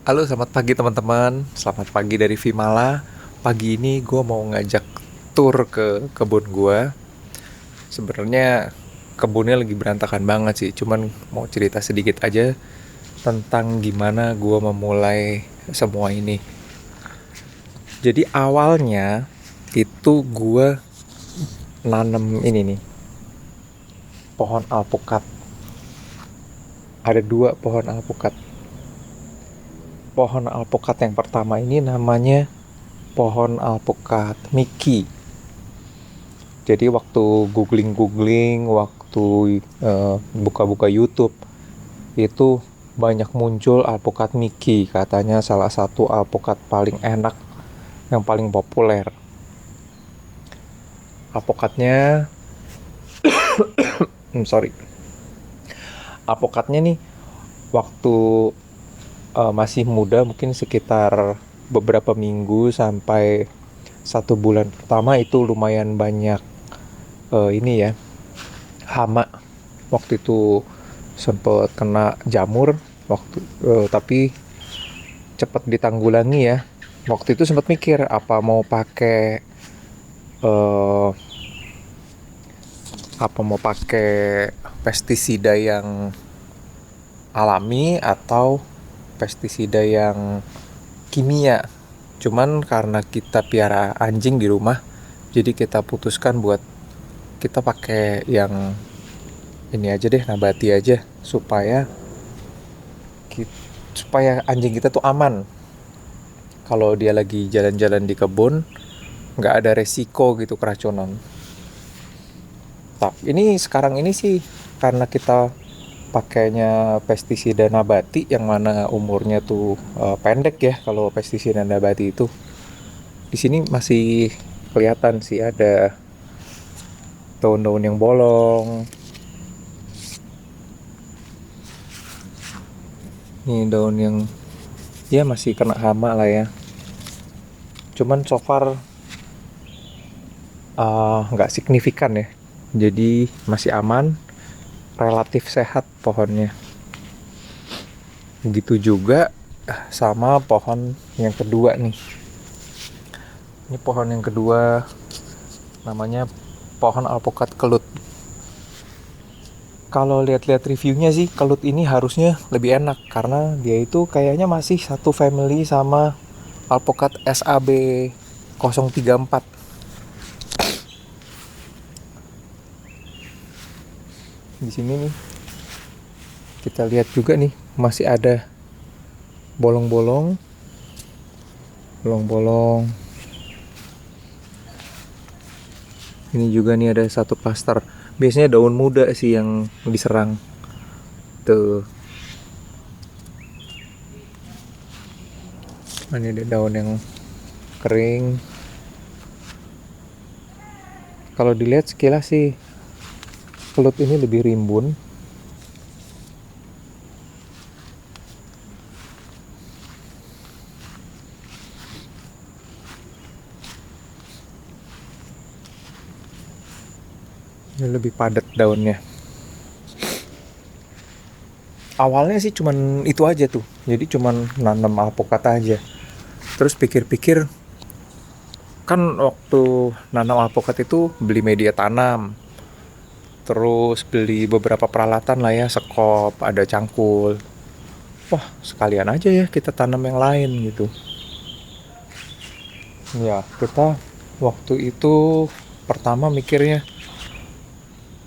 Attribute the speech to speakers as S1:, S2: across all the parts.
S1: Halo, selamat pagi teman-teman. Selamat pagi dari Vimala. Pagi ini gue mau ngajak tur ke kebun gue. Sebenarnya kebunnya lagi berantakan banget sih. Cuman mau cerita sedikit aja tentang gimana gue memulai semua ini. Jadi awalnya itu gue nanem ini nih, pohon alpukat. Ada dua pohon alpukat. Pohon alpukat yang pertama ini namanya pohon alpukat Mickey. Jadi waktu googling, waktu buka-buka YouTube itu banyak muncul alpukat Mickey, katanya salah satu alpukat paling enak, yang paling populer. Alpukatnya, sorry, alpukatnya nih waktu masih muda, mungkin sekitar beberapa minggu sampai 1 bulan pertama itu lumayan banyak ini ya, hama. Waktu itu sempet kena jamur waktu, tapi cepet ditanggulangi ya. Waktu itu sempat mikir apa mau pakai eh pestisida yang alami atau pestisida yang kimia. Cuman karena kita piara anjing di rumah, jadi kita putuskan buat kita pakai yang ini aja deh, nabati aja, supaya anjing kita tuh aman kalau dia lagi jalan-jalan di kebun, nggak ada resiko gitu keracunan. Tapi ini sekarang ini sih karena kita pakainya pestisida nabati yang mana umurnya tuh pendek ya. Kalau pestisida nabati itu di sini masih kelihatan sih ada daun-daun yang bolong. Ini daun yang ya masih kena hama lah ya. Cuman so far nggak signifikan ya. Jadi masih aman, relatif sehat pohonnya. Begitu juga sama pohon yang kedua nih. Ini pohon yang kedua namanya pohon alpukat kelut. Kalau lihat-lihat reviewnya sih, kelut ini harusnya lebih enak karena dia itu kayaknya masih satu family sama alpukat SAB 034. Di sini nih kita lihat juga nih masih ada bolong-bolong, bolong-bolong. Ini juga nih ada satu klaster. Biasanya daun muda sih yang diserang. Tuh. Ini ada daun yang kering. Kalau dilihat sekilas sih kelut ini lebih rimbun. Ini lebih padat daunnya. Awalnya sih cuman itu aja tuh. Jadi cuman nanam alpukat aja. Terus pikir-pikir, kan waktu nanam alpukat itu beli media tanam. Terus beli beberapa peralatan lah ya, sekop, ada cangkul. Wah, sekalian aja ya kita tanam yang lain gitu. Ya, kita waktu itu pertama mikirnya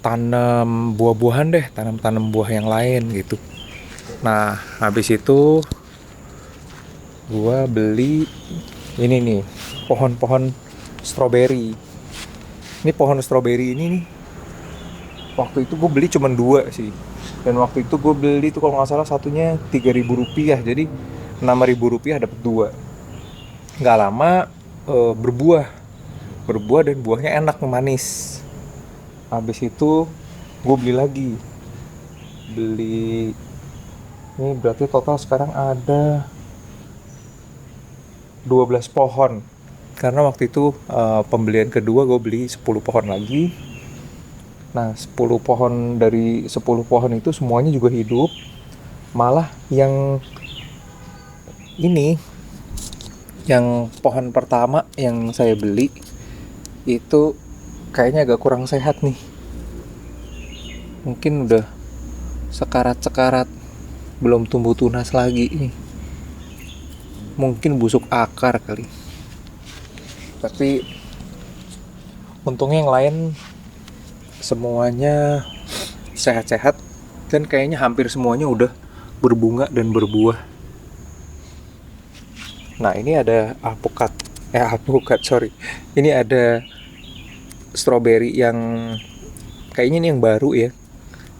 S1: tanam buah-buahan deh, tanam-tanam buah yang lain gitu. Nah, habis itu gua beli ini nih, pohon-pohon stroberi. Ini pohon stroberi ini nih, waktu itu gue beli cuma dua sih. Dan waktu itu gue beli tuh kalau nggak salah satunya 3.000 rupiah. Jadi 6.000 rupiah dapat dua. Nggak lama berbuah, dan buahnya enak, manis. Habis itu gue beli lagi, beli ini berarti total sekarang ada 12 pohon. Karena waktu itu pembelian kedua gue beli 10 pohon lagi. Nah, 10 pohon, dari 10 pohon itu semuanya juga hidup. Malah yang ini yang pohon pertama yang saya beli itu kayaknya agak kurang sehat nih. Mungkin udah sekarat-sekarat, belum tumbuh tunas lagi nih. Mungkin busuk akar kali. Tapi untungnya yang lain semuanya sehat-sehat dan kayaknya hampir semuanya udah berbunga dan berbuah. Nah, ini ada alpukat, sorry. Ini ada stroberi yang kayaknya ini yang baru ya.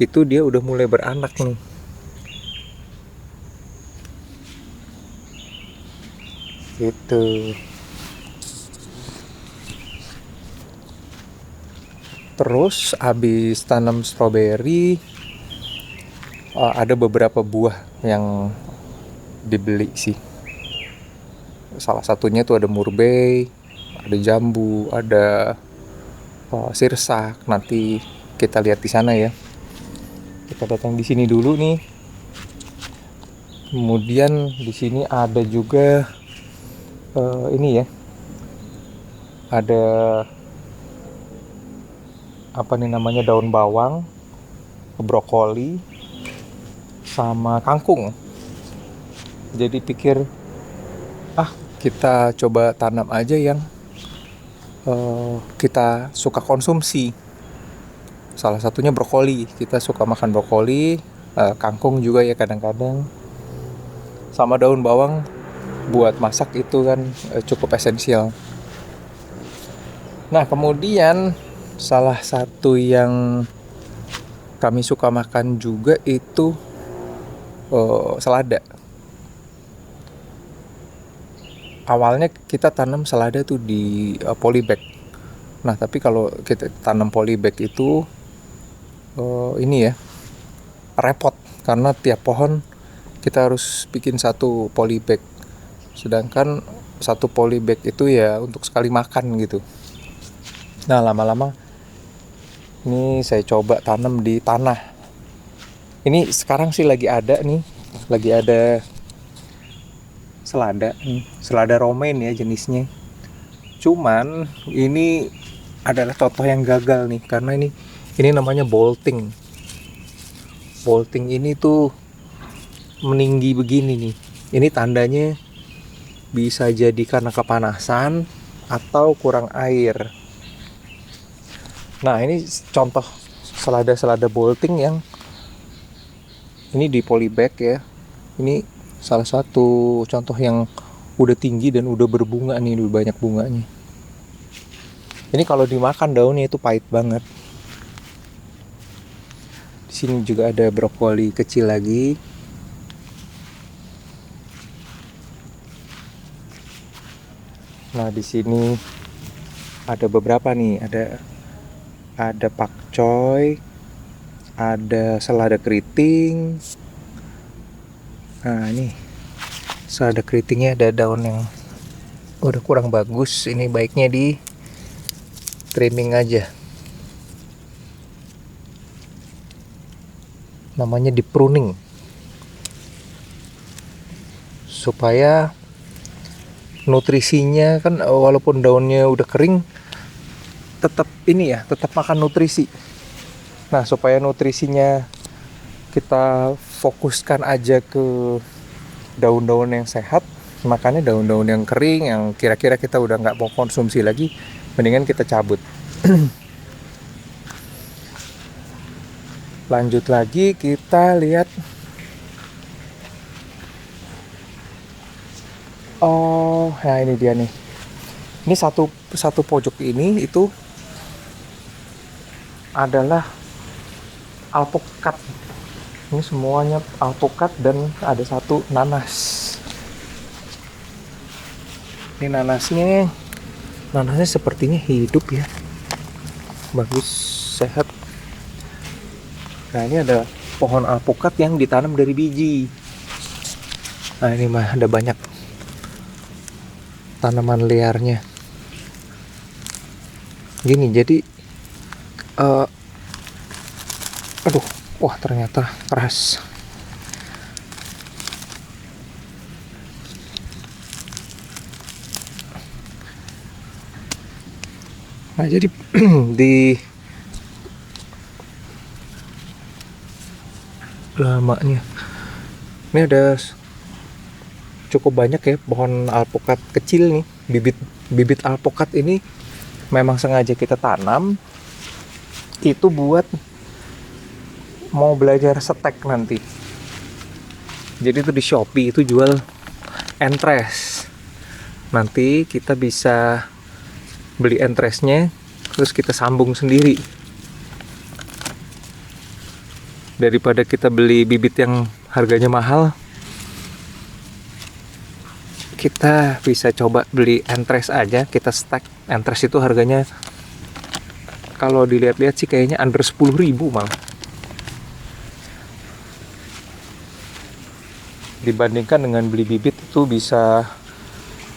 S1: Itu dia udah mulai beranak nih. Gitu. Terus abis tanam stroberi, ada beberapa buah yang dibeli sih. Salah satunya tuh ada murbei, ada jambu, ada sirsak. Nanti kita lihat di sana ya. Kita datang di sini dulu nih. Kemudian di sini ada juga ini ya. Ada apa nih namanya, daun bawang, brokoli, sama kangkung. Jadi pikir kita coba tanam aja yang kita suka konsumsi. Salah satunya brokoli. Kita suka makan brokoli, kangkung juga ya kadang-kadang. Sama daun bawang buat masak itu kan cukup esensial. Nah, kemudian salah satu yang kami suka makan juga itu selada. Awalnya kita tanam selada tuh di polybag. Nah, tapi kalau kita tanam polybag itu ini ya, repot karena tiap pohon kita harus bikin satu polybag. Sedangkan satu polybag itu ya untuk sekali makan gitu. Nah, lama-lama ini saya coba tanam di tanah. Ini sekarang sih lagi ada selada romaine ya jenisnya. Cuman ini adalah contoh yang gagal nih, karena ini namanya bolting. Bolting ini tuh meninggi begini nih. Ini tandanya bisa jadi karena kepanasan atau kurang air. Nah, ini contoh selada bolting yang ini di polybag ya. Ini salah satu contoh yang udah tinggi dan udah berbunga nih, udah banyak bunganya. Ini kalau dimakan daunnya itu pahit banget. Di sini juga ada brokoli kecil lagi. Nah, di sini ada beberapa nih, ada pakcoy, ada selada keriting. Nah, ini selada keritingnya ada daun yang udah kurang bagus. Ini baiknya di trimming aja. Namanya di pruning. Supaya nutrisinya kan walaupun daunnya udah kering tetap makan nutrisi. Nah, supaya nutrisinya kita fokuskan aja ke daun-daun yang sehat, makanya daun-daun yang kering yang kira-kira kita udah nggak mau konsumsi lagi, mendingan kita cabut. Lanjut lagi kita lihat. Nah ini dia nih. Ini satu pojok ini itu adalah alpukat. Ini semuanya alpukat dan ada satu nanas. Ini nanasnya sepertinya hidup ya. Bagus, sehat. Nah, ini ada pohon alpukat yang ditanam dari biji. Nah, ini mah ada banyak tanaman liarnya. Gini, jadi wah ternyata keras. Nah, jadi di lamanya ini ada cukup banyak ya pohon alpukat kecil nih. Bibit alpukat ini memang sengaja kita tanam itu buat mau belajar setek nanti. Jadi itu di Shopee itu jual entres. Nanti kita bisa beli entresnya terus kita sambung sendiri. Daripada kita beli bibit yang harganya mahal, kita bisa coba beli entres aja, kita stack. Entres itu harganya kalau dilihat-lihat sih kayaknya under 10.000 malah. Dibandingkan dengan beli bibit itu bisa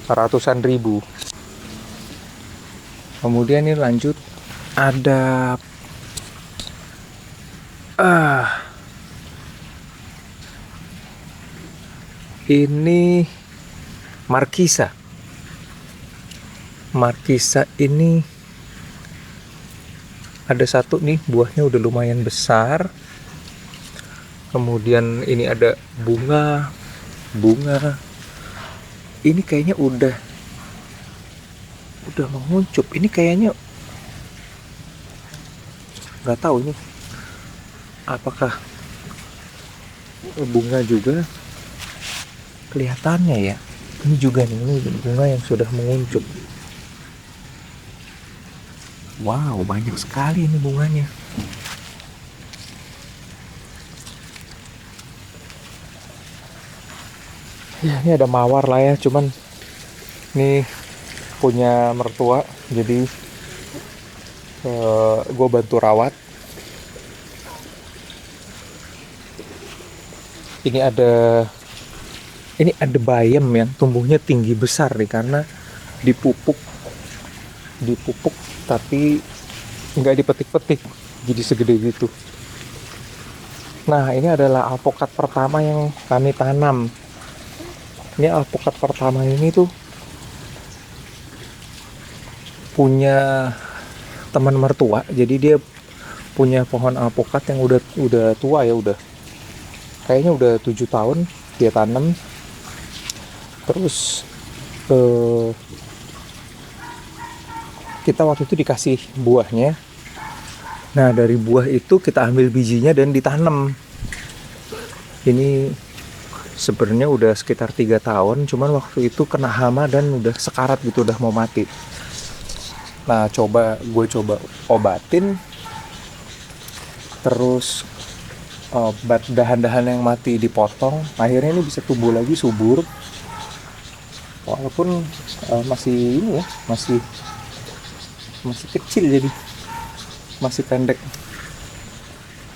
S1: ratusan ribu. Kemudian ini lanjut ada ini markisa. Markisa ini ada satu nih, buahnya udah lumayan besar. Kemudian ini ada bunga. Ini kayaknya udah menguncup. Ini kayaknya nggak tahu ini apakah bunga juga, kelihatannya ya. Ini juga nih, ini bunga yang sudah menguncup. Wow, banyak sekali ini bunganya. Ya, ini ada mawar lah ya, cuman ini punya mertua, jadi gue bantu rawat. Ini ada bayam yang tumbuhnya tinggi besar nih karena dipupuk tapi nggak dipetik-petik, jadi segede gitu. Nah, ini adalah alpukat pertama yang kami tanam. Ini alpukat pertama ini tuh punya teman mertua, jadi dia punya pohon alpukat yang udah tua ya, kayaknya udah 7 tahun dia tanam. Terus kita waktu itu dikasih buahnya. Nah, dari buah itu kita ambil bijinya dan ditanam. Ini sebenarnya udah sekitar 3 tahun, cuman waktu itu kena hama dan udah sekarat gitu, udah mau mati. Nah, gue coba obatin, terus dahan-dahan yang mati dipotong, akhirnya ini bisa tumbuh lagi subur. Walaupun masih ini ya, masih kecil, jadi masih pendek.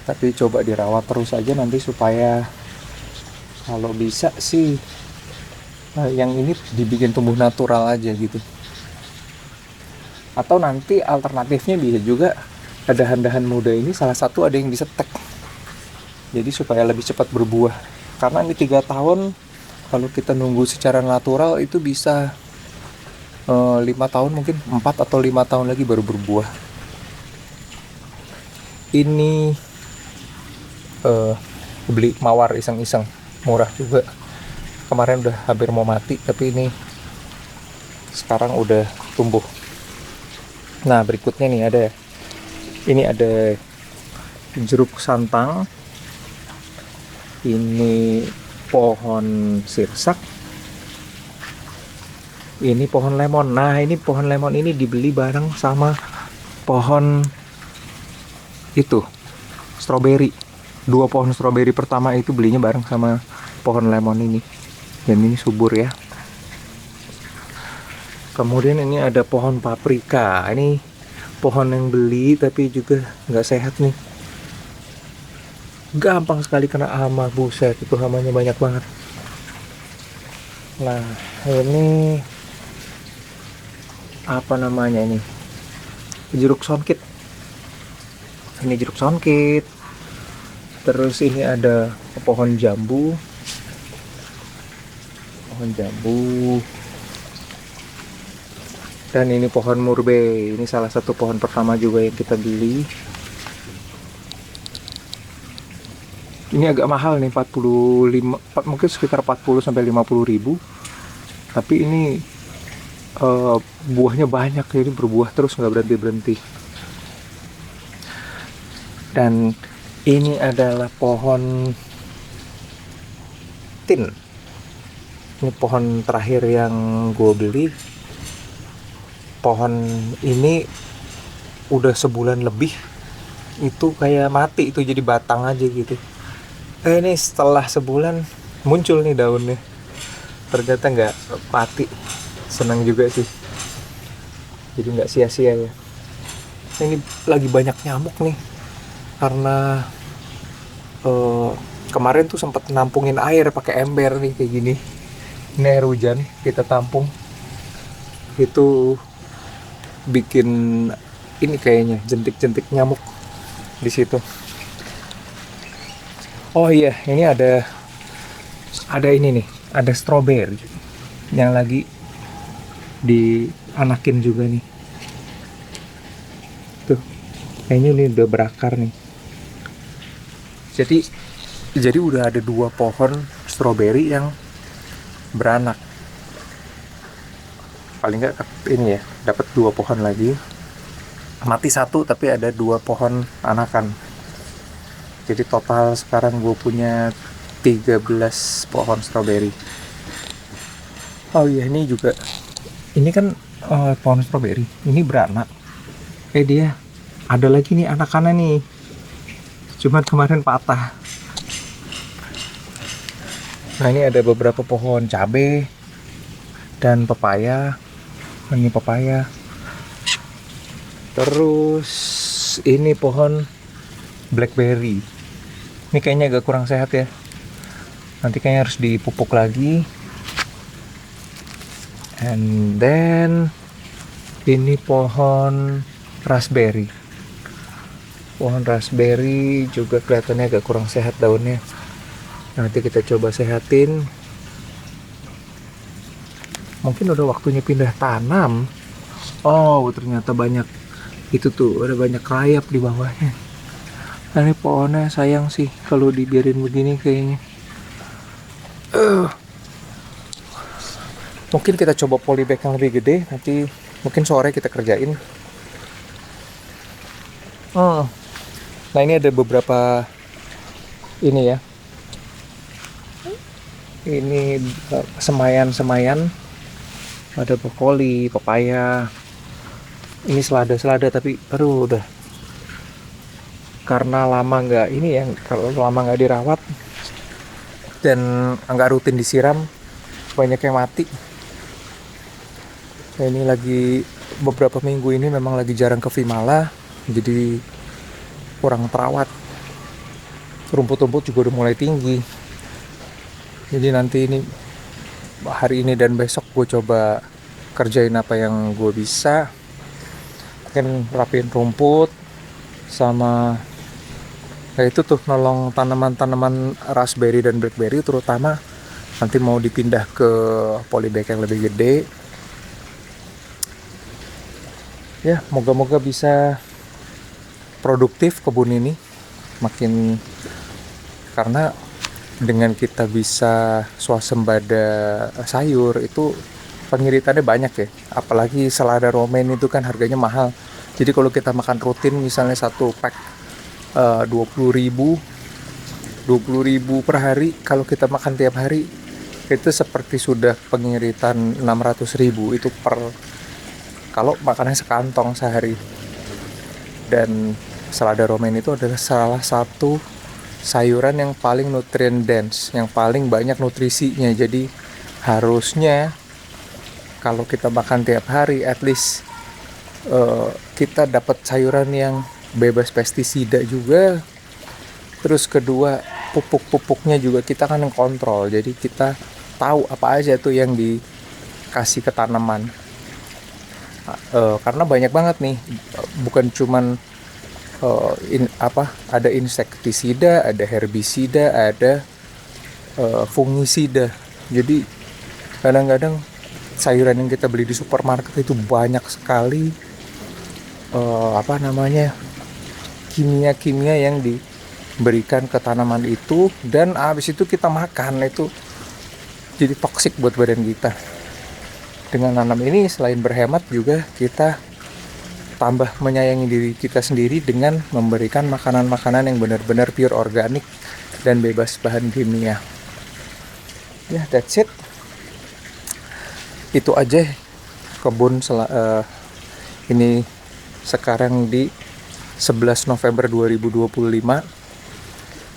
S1: Tapi coba dirawat terus aja nanti supaya kalau bisa sih yang ini dibikin tumbuh natural aja gitu. Atau nanti alternatifnya bisa juga dahan-dahan muda ini salah satu ada yang disetek. Jadi supaya lebih cepat berbuah. Karena ini 3 tahun, kalau kita nunggu secara natural itu bisa 5 tahun, mungkin 4 atau 5 tahun lagi baru berbuah. Ini beli mawar iseng-iseng, murah juga. Kemarin udah hampir mau mati, tapi ini sekarang udah tumbuh. Nah, berikutnya nih ada jeruk santang. Ini pohon sirsak. Ini pohon lemon. Nah, ini pohon lemon ini dibeli bareng sama pohon itu stroberi. 2 pohon stroberi pertama itu belinya bareng sama pohon lemon ini. Dan ini subur ya. Kemudian ini ada pohon paprika. Ini pohon yang beli tapi juga nggak sehat nih. Gampang sekali kena hama, buset, itu hamanya banyak banget. Nah, ini apa namanya ini? Jeruk songkit. Ini jeruk songkit. Terus ini ada pohon jambu. Dan ini pohon murbei, ini salah satu pohon pertama juga yang kita beli. Ini agak mahal nih, 45, mungkin sekitar 40 sampai 50 ribu. Tapi ini buahnya banyak, jadi berbuah terus nggak berhenti-berhenti. Dan ini adalah pohon tin. Ini pohon terakhir yang gue beli. Pohon ini udah sebulan lebih, itu kayak mati, itu jadi batang aja gitu. Ini setelah sebulan muncul nih daunnya, ternyata nggak mati. Senang juga sih, jadi nggak sia-sia ya. Ini lagi banyak nyamuk nih karena kemarin tuh sempat nampungin air pakai ember nih kayak gini. Ini air hujan kita tampung, itu bikin ini kayaknya jentik-jentik nyamuk di situ. Oh iya, ini ada ini nih, ada strawberry yang lagi dianakin juga nih. Tuh, kayaknya ini udah berakar nih. Jadi udah ada 2 pohon strawberry yang beranak. Paling nggak ini ya, dapat 2 pohon lagi. Mati 1 tapi ada 2 pohon anakan. Jadi total sekarang gue punya 13 pohon strawberry. Oh iya, ini juga, ini kan pohon strawberry ini beranak. Dia ada lagi nih anakannya nih, cuman kemarin patah. Nah, ini ada beberapa pohon cabai dan pepaya. Ini pepaya. Terus ini pohon blackberry. Ini kayaknya agak kurang sehat ya. Nanti kayaknya harus dipupuk lagi. And then ini pohon raspberry. Pohon raspberry juga kelihatannya agak kurang sehat daunnya. Nanti kita coba sehatin. Mungkin udah waktunya pindah tanam. Oh, ternyata banyak itu tuh, ada banyak rayap di bawahnya. Nah, ini pohonnya sayang sih kalau dibiarin begini kayaknya. Mungkin kita coba polybag yang lebih gede, nanti mungkin sore kita kerjain. Nah, ini ada beberapa ini ya. Ini semayan-semayan. Ada brokoli, pepaya. Ini selada tapi aduh udah. Karena lama nggak ini ya, kalau lama nggak dirawat dan nggak rutin disiram, banyak yang mati. Nah, ini lagi beberapa minggu ini memang lagi jarang ke Vimala, jadi kurang terawat. Rumput-rumput juga udah mulai tinggi. Jadi nanti ini hari ini dan besok gue coba kerjain apa yang gue bisa. Mungkin rapiin rumput sama itu tuh, nolong tanaman-tanaman raspberry dan blackberry terutama. Nanti mau dipindah ke polybag yang lebih gede. Ya, moga-moga bisa produktif kebun ini makin, karena dengan kita bisa swasembada sayur itu pengiritannya banyak ya. Apalagi selada romaine itu kan harganya mahal. Jadi kalau kita makan rutin misalnya 1 pack 20.000 per hari, kalau kita makan tiap hari itu seperti sudah pengiritan 600.000 itu per, kalau makannya sekantong sehari. Dan selada romaine itu adalah salah satu sayuran yang paling nutrient dense, yang paling banyak nutrisinya. Jadi harusnya kalau kita makan tiap hari, at least kita dapat sayuran yang bebas pestisida juga. Terus kedua, pupuk-pupuknya juga kita kan yang kontrol, jadi kita tahu apa aja tuh yang dikasih ke tanaman. Karena banyak banget nih, bukan cuman ada insektisida, ada herbisida, ada fungisida. Jadi kadang-kadang sayuran yang kita beli di supermarket itu banyak sekali apa namanya, kimia-kimia yang diberikan ke tanaman itu, dan habis itu kita makan, itu jadi toksik buat badan kita. Dengan nanam ini selain berhemat juga kita tambah menyayangi diri kita sendiri dengan memberikan makanan-makanan yang benar-benar pure organik dan bebas bahan kimia. Ya, that's it. Itu aja kebun ini sekarang di 11 November 2025.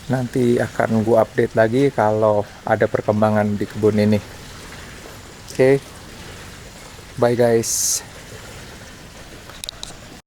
S1: Nanti akan gue update lagi kalau ada perkembangan di kebun ini. Oke. Bye guys.